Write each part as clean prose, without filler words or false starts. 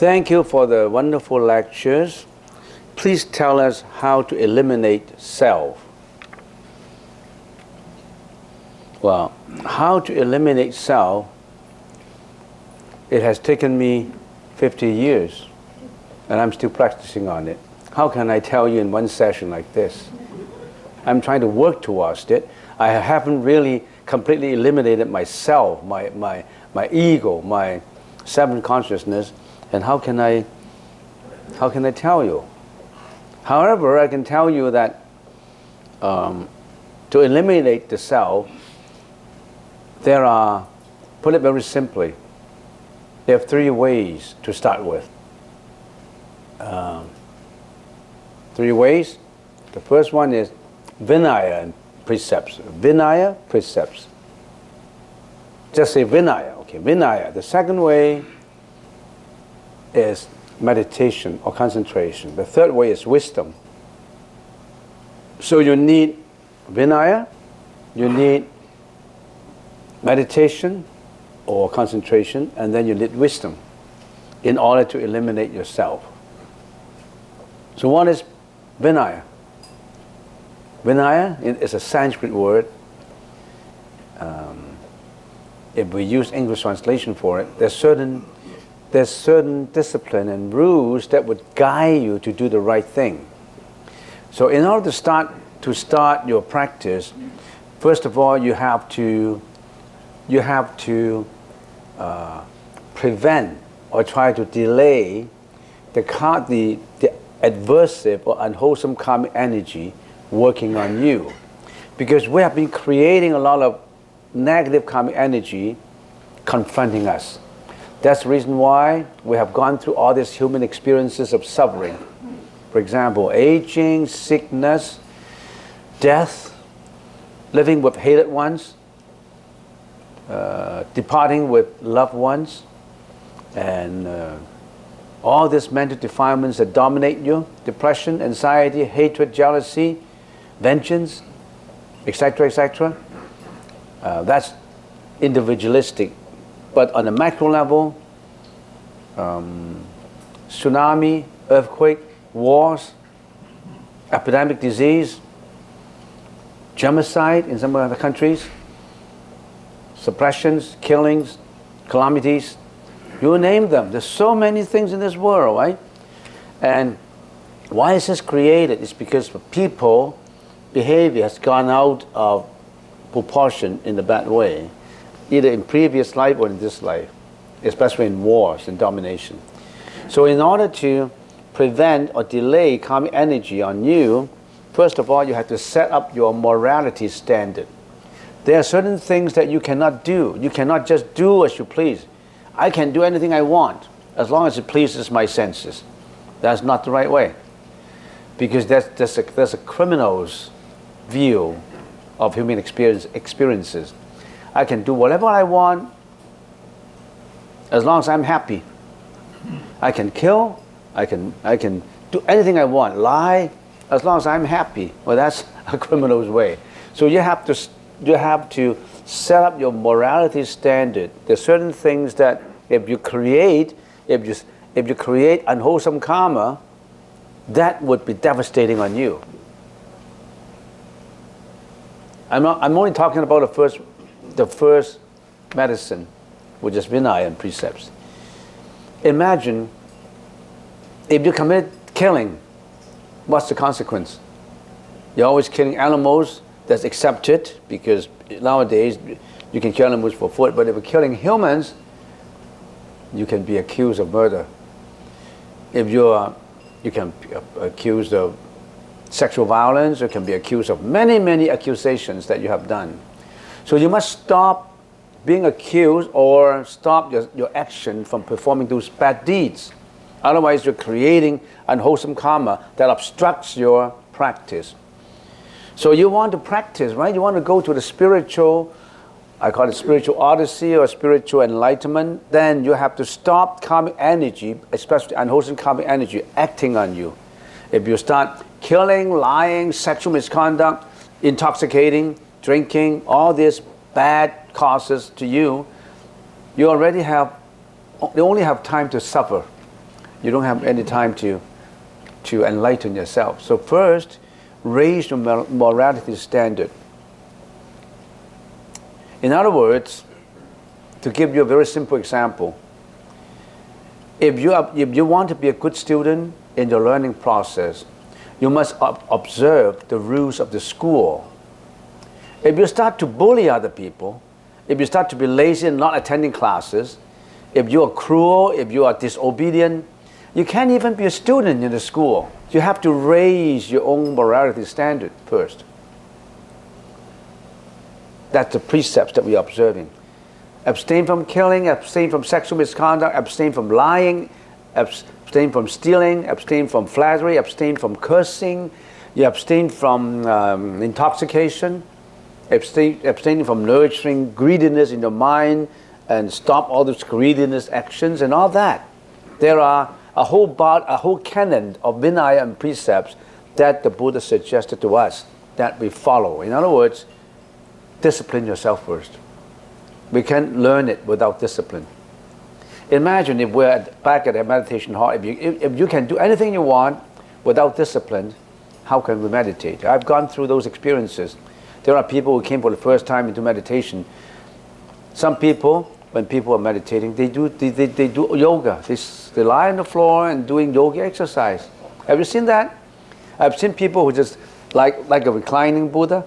Thank you for the wonderful lectures. Please tell us how to eliminate self. Well, how to eliminate self, it has taken me 50 years, and I'm still practicing on it. How can I tell you in one session like this? I'm trying to work towards it. I haven't really completely eliminated myself, my ego, my seven consciousness, and how can I tell you? However, I can tell you that to eliminate the self, there are, put it very simply, there are three ways to start with. Three ways. The first one is Vinaya and Precepts. Vinaya, Precepts. Just say Vinaya, okay, Vinaya. The second way is meditation or concentration. The third way is wisdom. So you need Vinaya, you need meditation or concentration, and then you need wisdom in order to eliminate yourself. So what is Vinaya? Vinaya is a Sanskrit word. If we use English translation for it, there's certain discipline and rules that would guide you to do the right thing. So in order to start your practice, first of all, you have to prevent or try to delay the adversive or unwholesome karmic energy working on you, because we have been creating a lot of negative karmic energy confronting us. That's the reason why we have gone through all these human experiences of suffering. For example, aging, sickness, death, living with hated ones, departing with loved ones, and all these mental defilements that dominate you: depression, anxiety, hatred, jealousy, vengeance, etc., etc. That's individualistic. But on a macro level, tsunami, earthquake, wars, epidemic disease, genocide in some other countries, suppressions, killings, calamities, you name them. There's so many things in this world, right? And why is this created? It's because people behavior has gone out of proportion in a bad way, either in previous life or in this life, especially in wars and domination. So in order to prevent or delay karmic energy on you, first of all, you have to set up your morality standard. There are certain things that you cannot do. You cannot just do as you please. I can do anything I want as long as it pleases my senses. That's not the right way, because there's a criminal's view of human experiences. I can do whatever I want as long as I'm happy. I can kill, I can do anything I want, lie, as long as I'm happy. Well, that's a criminal's way. So you have to set up your morality standard. There's certain things that if you create unwholesome karma, that would be devastating on you. I'm only talking about the first medicine, which is Vinaya and Precepts. Imagine if you commit killing, what's the consequence? You're always killing animals. That's accepted, because nowadays you can kill animals for food, but if you're killing humans, you can be accused of murder. If you can be accused of sexual violence, you can be accused of many accusations that you have done. So you must stop being accused or stop your action from performing those bad deeds. Otherwise, you're creating unwholesome karma that obstructs your practice. So you want to practice, right? You want to go to the spiritual, I call it spiritual odyssey or spiritual enlightenment. Then you have to stop karmic energy, especially unwholesome karmic energy, acting on you. If you start killing, lying, sexual misconduct, intoxicating, drinking, all these bad causes to you, you only have time to suffer. you don't have any time to enlighten yourself. So first, raise your morality standard. In other words, to give you a very simple example, if you want to be a good student in your learning process, you must observe the rules of the school. If you start to bully other people, if you start to be lazy and not attending classes, if you are cruel, if you are disobedient, you can't even be a student in the school. You have to raise your own morality standard first. That's the precepts that we are observing. Abstain from killing, abstain from sexual misconduct, abstain from lying, abstain from stealing, abstain from flattery, abstain from cursing, you abstain from intoxication, abstain from nurturing greediness in your mind, and stop all those greediness actions and all that. There are a whole canon of Vinaya and Precepts that the Buddha suggested to us that we follow. In other words, discipline yourself first. We can't learn it without discipline. Imagine if we're back at a meditation hall, if you can do anything you want without discipline, how can we meditate? I've gone through those experiences. There are people who came for the first time into meditation. Some people, when people are meditating, they do yoga. They lie on the floor and doing yoga exercise. Have you seen that? I've seen people who just like a reclining Buddha,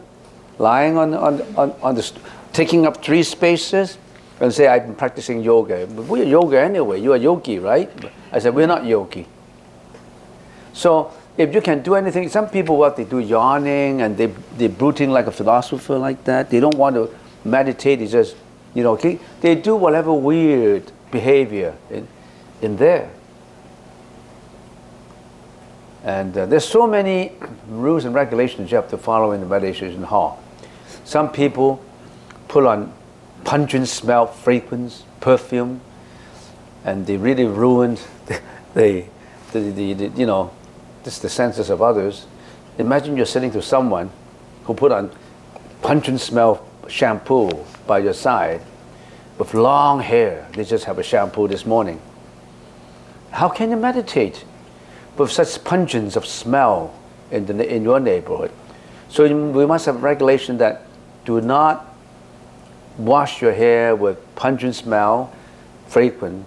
lying on the taking up 3 spaces and say, I've been practicing yoga. But we're yoga anyway. You are yogi, right? I said, we're not yogi. So if you can do anything, some people, they do yawning and they're brooding like a philosopher like that. They don't want to meditate. They just, they do whatever weird behavior in there. And there's so many rules and regulations you have to follow in the meditation hall. Some people put on pungent smell, fragrance, perfume, and they really ruined the senses of others. Imagine you're sitting to someone who put on pungent smell shampoo by your side with long hair. They just have a shampoo this morning. How can you meditate with such pungence of smell in your neighborhood? So we must have regulation that do not wash your hair with pungent smell, fragrant,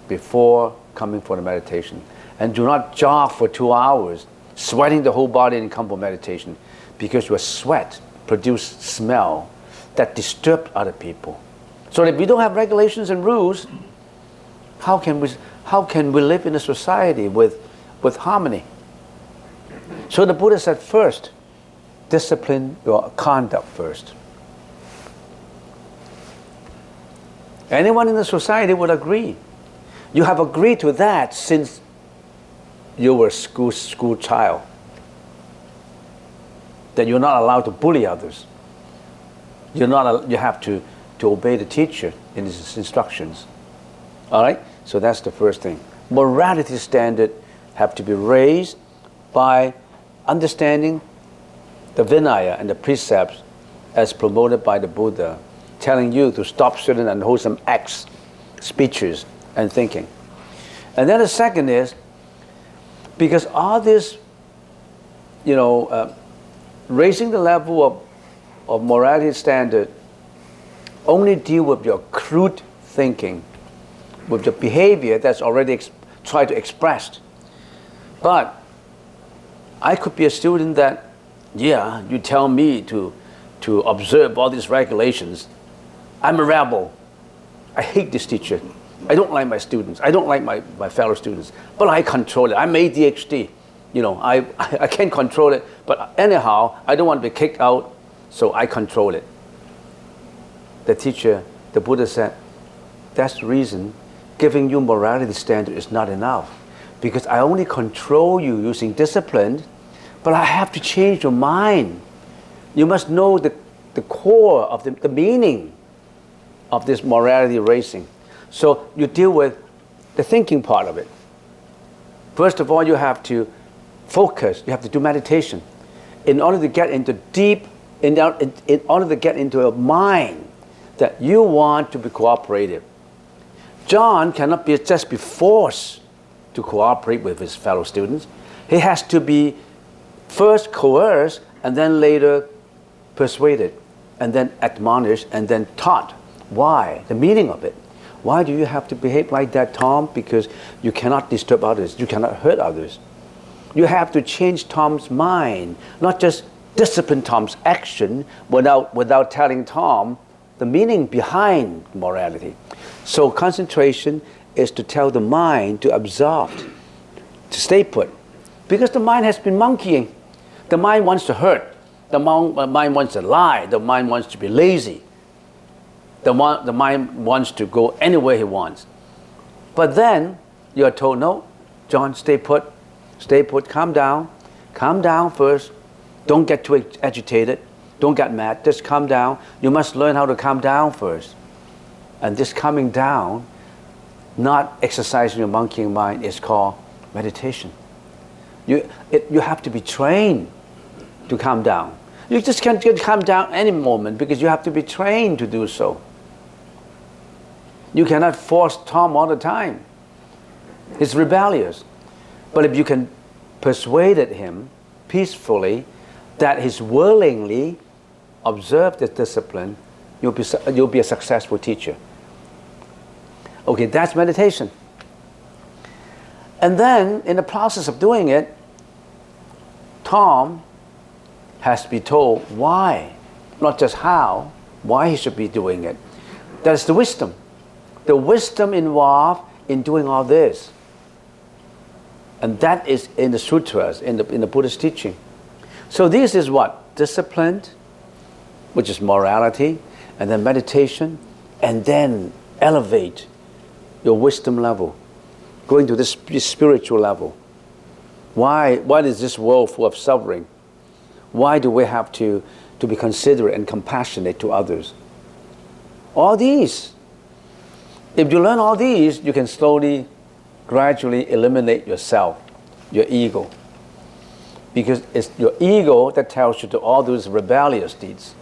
before coming for the meditation. And do not jog for 2 hours, sweating the whole body and come for meditation, because your sweat produces smell that disturbs other people. So if we don't have regulations and rules, how can we live in a society with harmony? So the Buddha said, first, discipline your conduct first. Anyone in the society would agree. You have agreed to that since you were a school child. That you're not allowed to bully others. You have to obey the teacher in his instructions. All right? So that's the first thing. Morality standard have to be raised by understanding the Vinaya and the precepts as promoted by the Buddha, telling you to stop certain unwholesome acts, speeches, and thinking. And then the second is, because all this, raising the level of morality standard only deal with your crude thinking, with your behavior that's already tried to express. But I could be a student that, you tell me to observe all these regulations. I'm a rebel. I hate this teacher. I don't like my students. I don't like my fellow students. But I control it. I'm ADHD. I can't control it. But anyhow, I don't want to be kicked out, so I control it. The Buddha said, that's the reason giving you morality standard is not enough. Because I only control you using discipline, but I have to change your mind. You must know the core of the meaning of this morality raising. So you deal with the thinking part of it. First of all, you have to focus. You have to do meditation in order to get into in order to get into a mind that you want to be cooperative. John cannot just be forced to cooperate with his fellow students. He has to be first coerced and then later persuaded and then admonished and then taught. Why? The meaning of it. Why do you have to behave like that, Tom? Because you cannot disturb others. You cannot hurt others. You have to change Tom's mind, not just discipline Tom's action without telling Tom the meaning behind morality. So concentration is to tell the mind to absorb, to stay put. Because the mind has been monkeying. The mind wants to hurt. The mind wants to lie. The mind wants to be lazy. The mind wants to go anywhere he wants. But then you're told, no, John, stay put, calm down first. Don't get too agitated. Don't get mad, just calm down. You must learn how to calm down first. And this calming down, not exercising your monkeying mind, is called meditation. You have to be trained to calm down. You just can't calm down any moment because you have to be trained to do so. You cannot force Tom all the time. He's rebellious. But if you can persuade him peacefully that he's willingly observe this discipline, you'll be a successful teacher. Okay, that's meditation. And then, in the process of doing it, Tom has to be told why, not just how, why he should be doing it. That's the wisdom. The wisdom involved in doing all this. And that is in the sutras, in the Buddhist teaching. So this is what? Disciplined, which is morality, and then meditation, and then elevate your wisdom level, going to this spiritual level. Why is this world full of suffering? Why do we have to be considerate and compassionate to others? All these. If you learn all these, you can slowly, gradually eliminate yourself, your ego. Because it's your ego that tells you to all those rebellious deeds.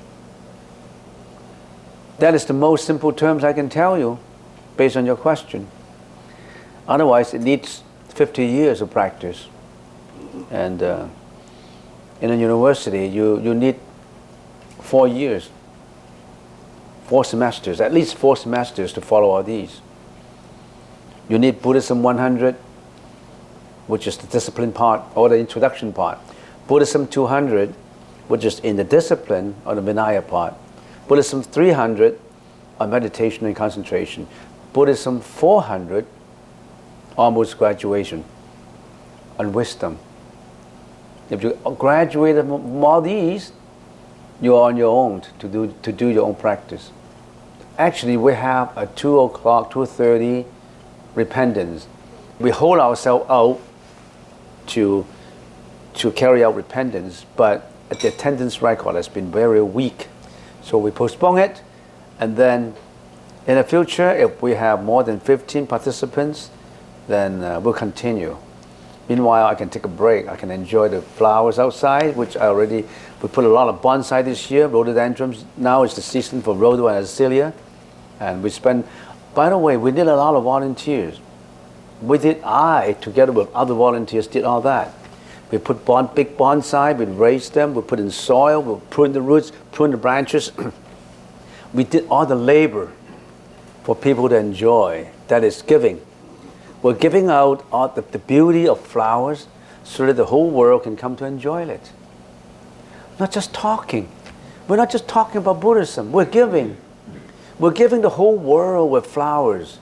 That is the most simple terms I can tell you based on your question. Otherwise, it needs 50 years of practice. And in a university, you need 4 years, 4 semesters, at least 4 semesters to follow all these. You need Buddhism 100, which is the discipline part or the introduction part. Buddhism 200, which is in the discipline or the Vinaya part. Buddhism 300 on meditation and concentration. Buddhism 400, almost graduation, on wisdom. If you graduate from all these, you're on your own to do your own practice. Actually, we have a 2 o'clock, 2:30 repentance. We hold ourselves out to carry out repentance, but the attendance record has been very weak. So we postpone it, and then in the future, if we have more than 15 participants, then we'll continue. Meanwhile, I can take a break. I can enjoy the flowers outside, which we put a lot of bonsai this year, rhododendrons. Now is the season for rhodo and azalea. And by the way, we did a lot of volunteers. Together with other volunteers, did all that. We put big bonsai, we raised them, we put in soil, we prune the roots, prune the branches. We did all the labor for people to enjoy. That is giving. We're giving out all the beauty of flowers so that the whole world can come to enjoy it. Not just talking. We're not just talking about Buddhism. We're giving. We're giving the whole world with flowers,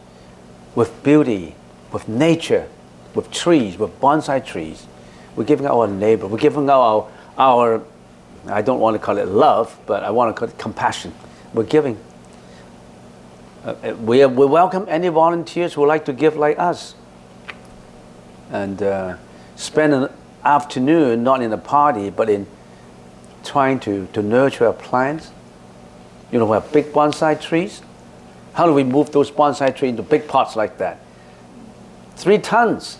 with beauty, with nature, with trees, with bonsai trees. We're giving our neighbor. We're giving our I don't want to call it love, but I want to call it compassion. We're giving. We welcome any volunteers who would like to give like us. And spend an afternoon not in a party, but in trying to nurture our plants. You know, we have big bonsai trees. How do we move those bonsai trees into big pots like that? 3 tons.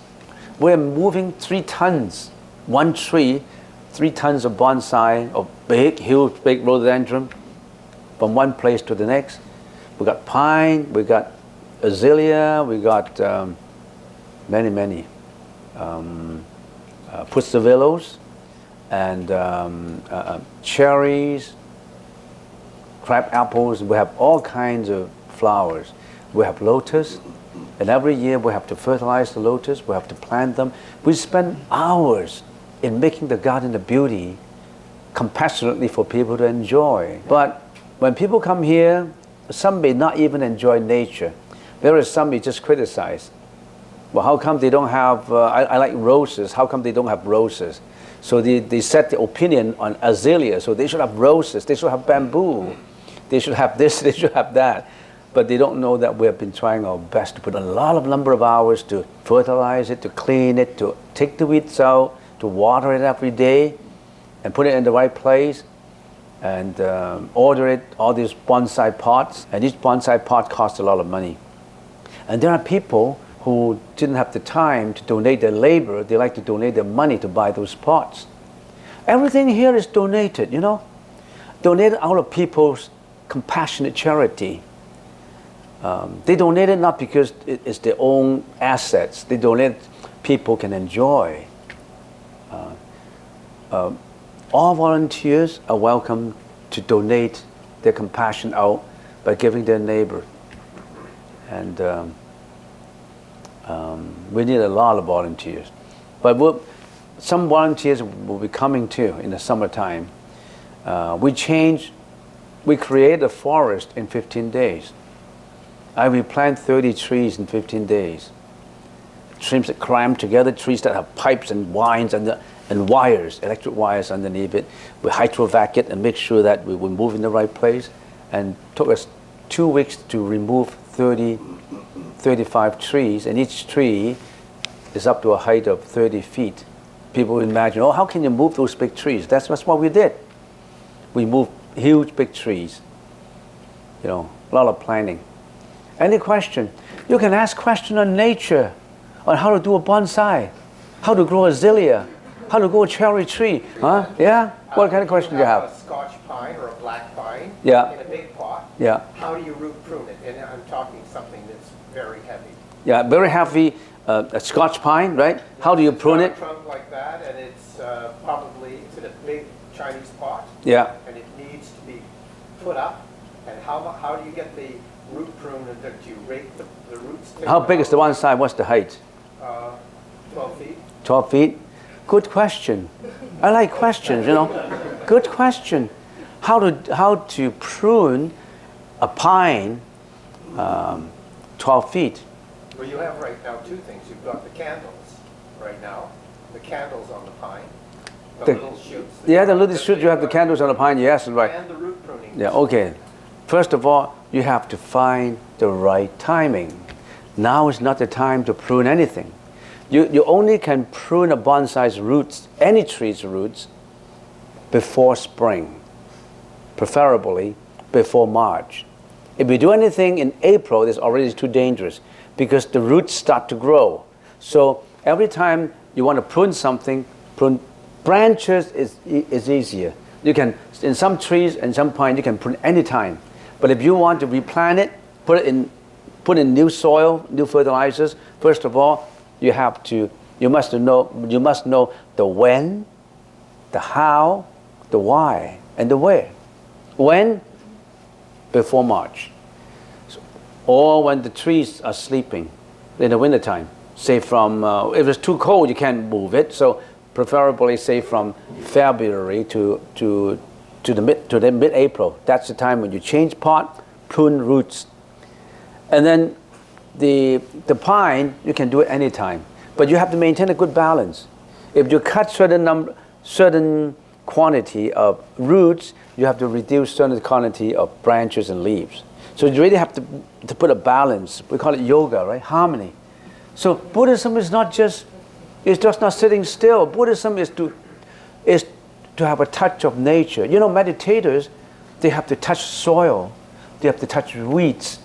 We're moving 3 tons. One tree, 3 tons of bonsai, of big, huge, big rhododendron, from one place to the next. We got pine, we got azalea, we got many. pusavillos, and cherries, crab apples. We have all kinds of flowers. We have lotus, and every year we have to fertilize the lotus. We have to plant them. We spend hours in making the garden a beauty, compassionately for people to enjoy. But when people come here, some may not even enjoy nature. There are some we just criticize. Well, how come they don't have, I like roses, how come they don't have roses? So they set the opinion on azalea, so they should have roses, they should have bamboo, they should have this, they should have that. But they don't know that we have been trying our best to put a lot of number of hours to fertilize it, to clean it, to take the weeds out, to water it every day, and put it in the right place, and order it, all these bonsai pots, and each bonsai pot costs a lot of money. And there are people who didn't have the time to donate their labor. They like to donate their money to buy those pots. Everything here is donated, you know, donated out of people's compassionate charity. They donate it not because it's their own assets. They donate people can enjoy. All volunteers are welcome to donate their compassion out by giving their neighbor. And we need a lot of volunteers. But some volunteers will be coming too in the summertime. We create a forest in 15 days. I will plant 30 trees in 15 days. Trees that cram together, trees that have pipes and vines and wires, electric wires underneath it. We hydrovac it and make sure that we move in the right place. And it took us 2 weeks to remove 35 trees, and each tree is up to a height of 30 feet. People imagine, oh, how can you move those big trees? That's what we did. We moved huge big trees. You know, a lot of planning. Any question? You can ask question on nature, on how to do a bonsai, how to grow a azalea, how to grow a cherry tree. Huh? Yeah? What kind of question do you have? A Scotch pine or a black pine in Yeah. a big pot. Yeah. How do you root prune it? And I'm talking something that's very heavy. Yeah, very heavy, a Scotch pine, right? How do you prune it? It's got a trunk like that, and it's it's in a big Chinese pot. Yeah. And it needs to be put up. And how do you get the root prune? Do you rake the roots? How big is the one side? What's the height? 12 feet. 12 feet? Good question. I like questions, you know. Good question. How to prune a pine 12 feet? Well, you have right now two things. You've got the candles right now, the candles on the pine, the little shoots. Yeah, the little shoots, you have the candles on the pine, yes, right. And the root pruning. Yeah, okay. First of all, you have to find the right timing. Now is not the time to prune anything. You only can prune a bonsai's roots, any tree's roots, before spring, preferably before March. If you do anything in April, it's already too dangerous because the roots start to grow. So every time you want to prune something, prune branches is easier. You can, in some trees and some pine, you can prune any time. But if you want to replant it, put in new soil, new fertilizers, first of all, you must know the when, the how, the why, and the where. When? Before March. Or when the trees are sleeping in the wintertime. Say from, if it's too cold, you can't move it. So preferably say from February to mid-April. That's the time when you change pot, prune roots. And then the pine, you can do it anytime. But you have to maintain a good balance. If you cut certain quantity of roots, you have to reduce certain quantity of branches and leaves. So you really have to put a balance. We call it yoga, right? Harmony. So Buddhism is just not sitting still. Buddhism is to have a touch of nature. You know, meditators, they have to touch soil. They have to touch weeds.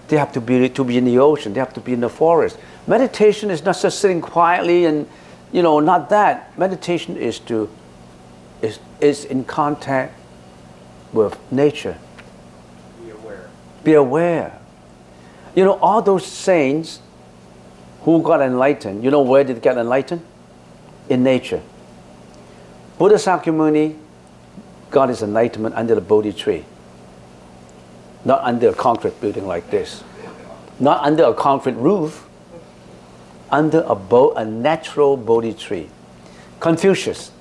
They have to be in the ocean. They have to be in the forest. Meditation is not just sitting quietly and, you know, not that. Meditation is in contact with nature. Be aware. Be aware. You know, all those saints who got enlightened, you know where did they get enlightened? In nature. Buddha Sakyamuni got his enlightenment under the Bodhi tree. Not under a concrete building like this. Not under a concrete roof. Under a natural Bodhi tree. Confucius,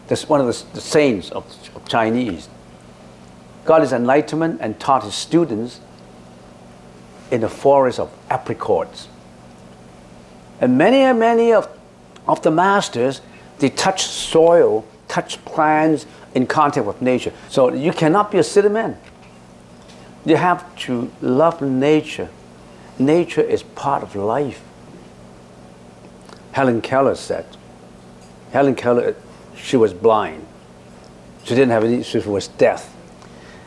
that's one of the saints of Chinese, got his enlightenment and taught his students in a forest of apricots. And many of the masters, they touch soil, touch plants, in contact with nature. So you cannot be a silly man. You have to love nature. Nature is part of life. Helen Keller said, she was blind. She didn't have any, she was deaf.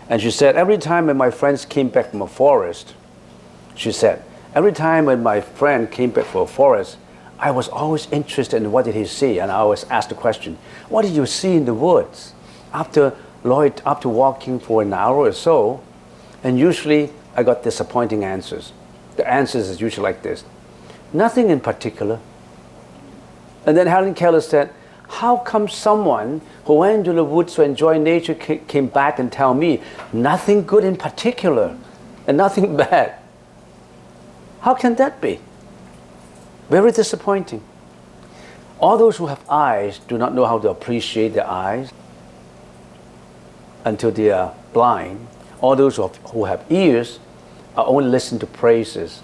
And she said, every time when my friends came back from a forest, she said, every time when my friend came back from a forest, I was always interested in what did he see. And I always asked the question, what did you see in the woods? After walking for an hour or so, and usually I got disappointing answers. The answers is usually like this, nothing in particular. And then Helen Keller said, how come someone who went into the woods to enjoy nature came back and tell me nothing good in particular and nothing bad? How can that be? Very disappointing. All those who have eyes do not know how to appreciate their eyes until they are blind. All those who have ears are only listening to praises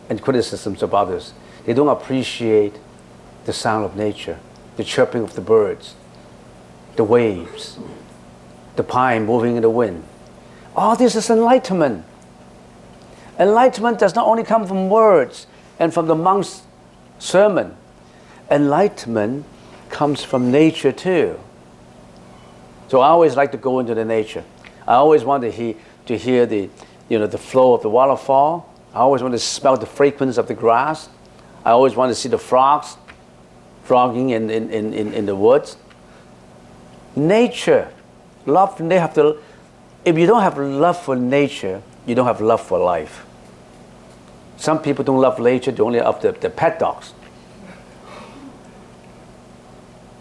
and criticisms of others. They don't appreciate the sound of nature, the chirping of the birds, the waves, the pine moving in the wind. All this is enlightenment. Enlightenment does not only come from words and from the monk's sermon. Enlightenment comes from nature too. So I always like to go into the nature. I always want to hear the flow of the waterfall. I always want to smell the fragrance of the grass. I always want to see the frogs frogging in the woods. Nature, love. If you don't have love for nature, you don't have love for life. Some people don't love nature; they only love the pet dogs.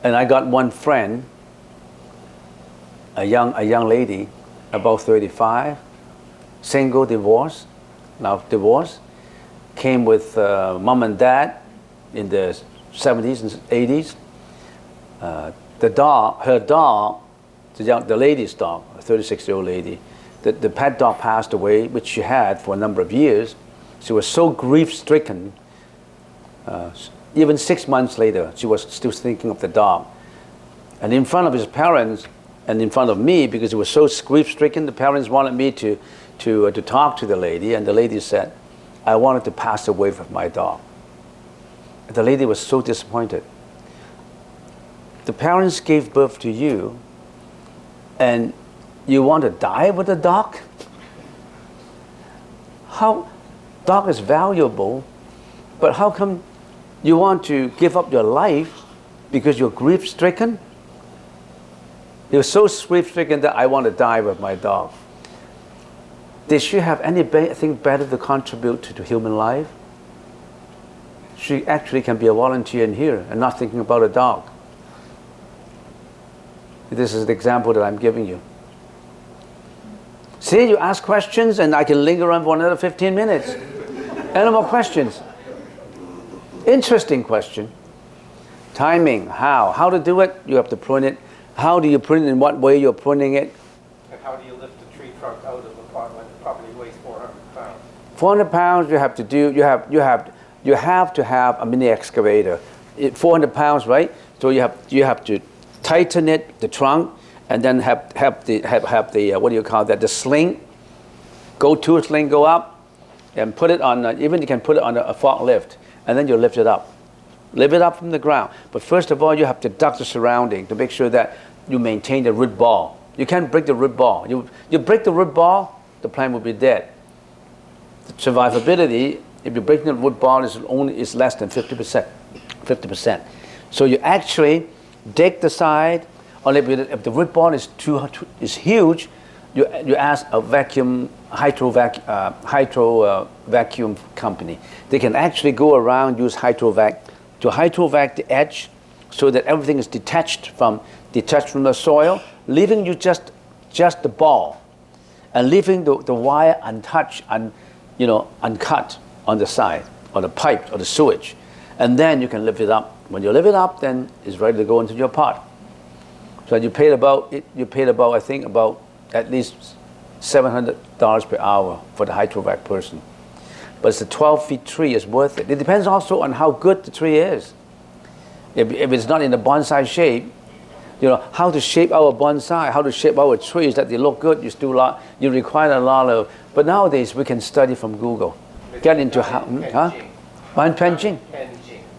And I got one friend, a young lady, about 35, single, divorced, came with mom and dad in the 70s and 80s. Her dog, the lady's dog, a 36-year-old lady, the pet dog passed away, which she had for a number of years. She was so grief-stricken. Even 6 months later, she was still thinking of the dog. And in front of his parents, and in front of me, because it was so grief-stricken, the parents wanted me to talk to the lady, and the lady said, I wanted to pass away with my dog. The lady was so disappointed. The parents gave birth to you, and you want to die with the dog? Dog is valuable, but how come you want to give up your life because you're grief-stricken? You're so grief-stricken that I want to die with my dog. Did she have anything better to contribute to human life? She actually can be a volunteer in here and not thinking about a dog. This is the example that I'm giving you. See, you ask questions and I can linger on for another 15 minutes. Any more questions? Interesting question. Timing, how? How to do it? You have to prune it. How do you prune it? In what way you're pruning it? And how do you lift a tree trunk out of the pot when it probably weighs 400 pounds? 400 pounds you have to have a mini excavator. 400 pounds, right? So you have to tighten it, the trunk, and then have the what do you call that? The sling. Go-to sling go up, and put it on. Even you can put it on a forklift, and then you lift it up. Lift it up from the ground. But first of all, you have to dug the surrounding to make sure that you maintain the root ball. You can't break the root ball. You break the root ball, the plant will be dead. The survivability, if you're breaking the root ball, is less than 50%. 50%. So you actually dig the side, or if the root ball is huge, you ask a vacuum vacuum company. They can actually go around, use hydrovac to hydrovac the edge so that everything is detached from the soil, leaving you just the ball, and leaving the wire untouched, uncut on the side, or the pipe, or the sewage. And then you can lift it up. When you lift it up, then it's ready to go into your pot. So you paid about I think about at least $700 per hour for the hydrovac person. But it's a 12-foot tree, is worth it. It depends also on how good the tree is. If it's not in the bonsai shape, how to shape our bonsai, how to shape our trees that they look good, you require a lot of, but nowadays we can study from Google. Get into how, Penjing.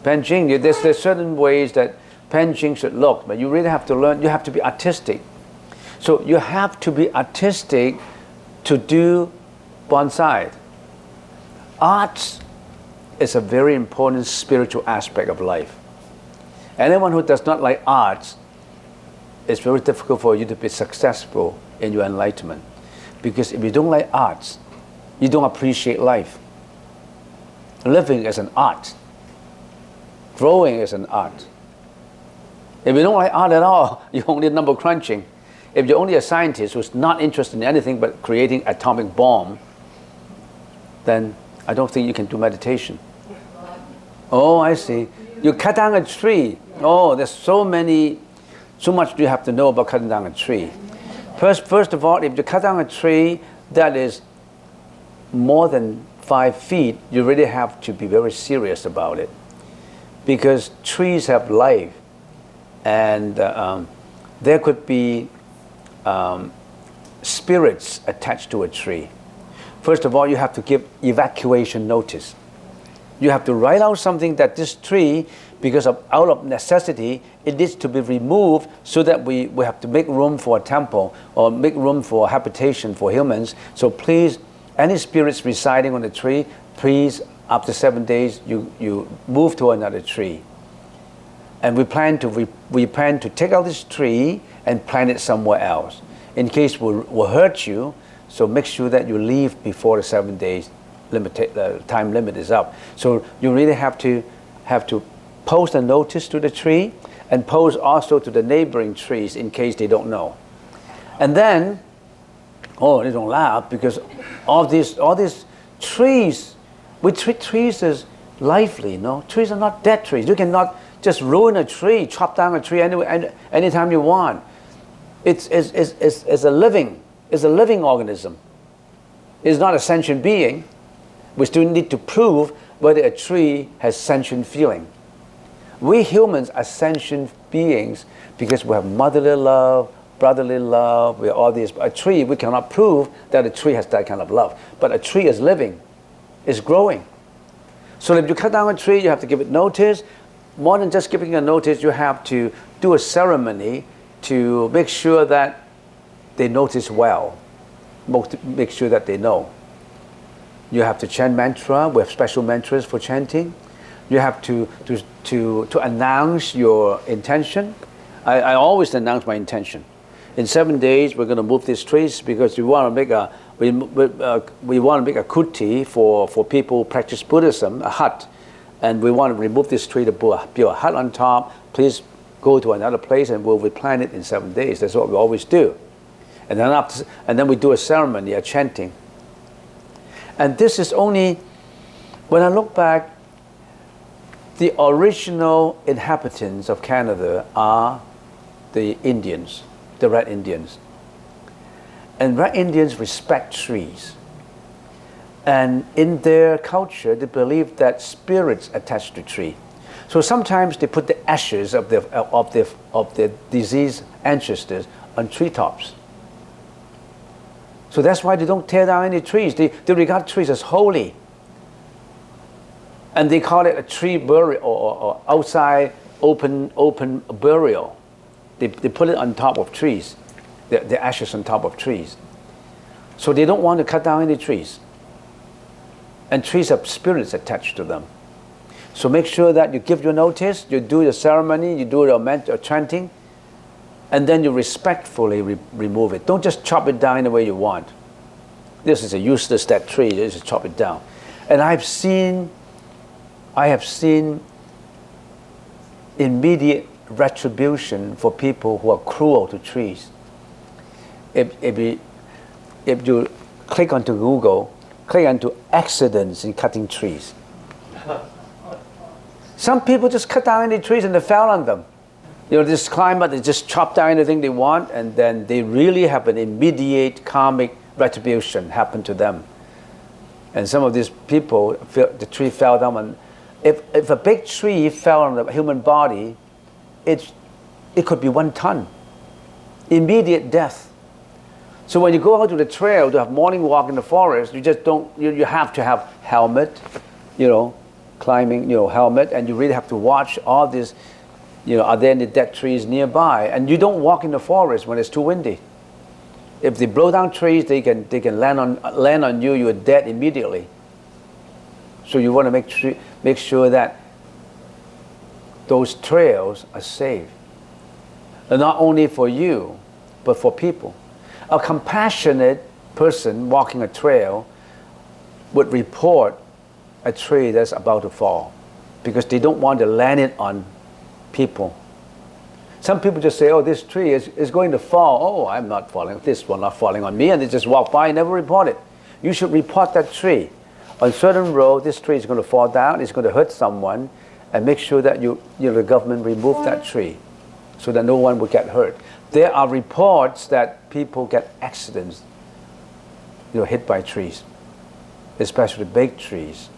Penjing, there's certain ways that Penjing should look, but you really have to learn, you have to be artistic. So you have to be artistic to do bonsai. Art is a very important spiritual aspect of life. Anyone who does not like art, it's very difficult for you to be successful in your enlightenment. Because if you don't like arts, you don't appreciate life. Living is an art. Growing is an art. If you don't like art at all, you're only number crunching. If you're only a scientist who's not interested in anything but creating atomic bomb, then I don't think you can do meditation. Oh, I see. You cut down a tree. Oh, there's so much you have to know about cutting down a tree. First of all, if you cut down a tree that is more than 5 feet, you really have to be very serious about it. Because trees have life, and there could be spirits attached to a tree. First of all, you have to give evacuation notice. You have to write out something that this tree, because out of necessity, it needs to be removed so that we have to make room for a temple or make room for habitation for humans. So please, any spirits residing on the tree, please, after 7 days, you move to another tree. And we plan to take out this tree and plant it somewhere else. In case we'll hurt you, so make sure that you leave before the 7 days time limit is up. So you really have to post a notice to the tree and post also to the neighboring trees in case they don't know. And then, they don't laugh because all these trees, we treat trees as lively, Trees are not dead trees. You cannot just ruin a tree, chop down a tree anytime you want. It's a living organism. It's not a sentient being. We still need to prove whether a tree has sentient feeling. We humans are sentient beings because we have motherly love, brotherly love, we are all these. A tree, we cannot prove that a tree has that kind of love. But a tree is living, is growing. So if you cut down a tree, you have to give it notice. More than just giving a notice, you have to do a ceremony to make sure that they notice well, make sure that they know. You have to chant mantra. We have special mantras for chanting. You have to announce your intention. I always announce my intention. In 7 days, we're going to move these trees because we want to make a kuti for people who practice Buddhism, a hut, and we want to remove this tree to build a hut on top. Please go to another place and we'll replant it in 7 days. That's what we always do. And then we do a ceremony, a chanting. And this is only, when I look back, the original inhabitants of Canada are the Indians, the Red Indians. And Red Indians respect trees. And in their culture, they believe that spirits attach to tree. So sometimes they put the ashes of their deceased ancestors on treetops. So that's why they don't tear down any trees. They regard trees as holy. And they call it a tree burial or outside open burial. They put it on top of trees, the ashes on top of trees. So they don't want to cut down any trees. And trees have spirits attached to them. So make sure that you give your notice, you do the ceremony, you do your chanting, and then you respectfully remove it. Don't just chop it down the way you want. this is a useless, that tree, just chop it down. And I have seen immediate retribution for people who are cruel to trees. If you click onto Google, click onto accidents in cutting trees. Some people just cut down any trees and they fell on them. You know, this climate, they just chop down anything they want, and then they really have an immediate karmic retribution happen to them. And some of these people, the tree fell down, and if a big tree fell on the human body, it could be 1 ton. Immediate death. So when you go out to the trail to have morning walk in the forest, you just don't, you have to have helmet, you know, climbing, you know, helmet, and you really have to watch all this, you know, are there any dead trees nearby? And you don't walk in the forest when it's too windy. If they blow down trees, they can land on you, you're dead immediately. So you want to make sure that those trails are safe. And not only for you, but for people. A compassionate person walking a trail would report a tree that's about to fall because they don't want to land it on people. Some people just say, oh, this tree is going to fall. Oh, I'm not falling. This one not falling on me. And they just walk by and never report it. You should report that tree. On certain road, this tree is going to fall down. It's going to hurt someone. And make sure that the government remove that tree so that no one will get hurt. There are reports that people get accidents, hit by trees, especially big trees.